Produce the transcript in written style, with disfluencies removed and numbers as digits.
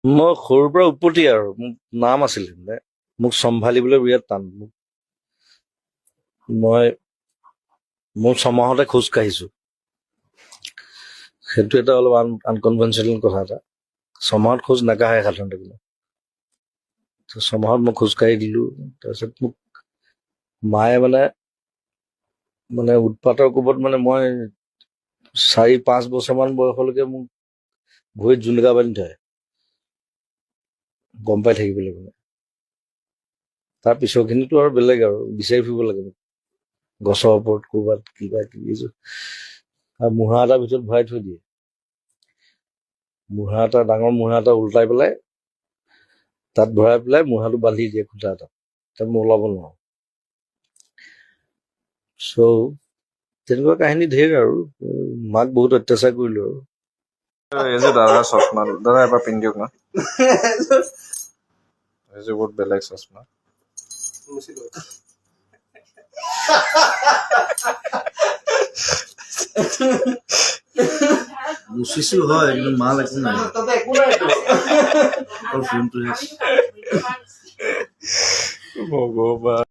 মই সৰুৰ পৰা উৎপত্তি আৰু মোক নাম আছিলে মোক চম্ভালিবলৈ বিৰাট টান মোৰ 6 মাহতে খোজ কাঢ়িছো সেইটো এটা অলপ আনকনভেনচনেল কথা এটা 6 মাহত খোজ নাকাঢ়ে সাধাৰণতে কোনো 6 মাহত মই খোজ কাঢ়ি দিলো তাৰপিছত মোক মায়ে মানে উৎপাতৰ কোবত মই 4-5 বছৰমান বয়সলৈকে মোক ভৰিত জোনগা বান্ধি থয় গম পাই থাকিবলৈ তাৰ পিছৰখিনিতো আৰু বেলেগ আৰু বিচাৰি ফুৰিব লাগে গছৰ ওপৰত ক'ৰবাত কিবা কিবি আৰু মুঢ়া এটাৰ ভিতৰত ভৰাই থৈ দিয়ে ডাঙৰ মুঢ়া এটা উল্টাই পেলাই তাত ভৰাই পেলাই মুঢ়াটো বান্ধি দিয়ে খুটা এটা তাত মই ওলাব নোৱাৰো তেনেকুৱা কাহিনী ঢেৰ আৰু মাক বহুত অত্যাচাৰ কৰিলো আৰু এই যে দাদাৰ চশমা দাদা এবাৰ পিন্ধি দিয়ক না এই যে বহুত বেলেগ চশমা মুচিছো হয় কিন্তু মাল একো নাই ফিল্মটো ভগৱান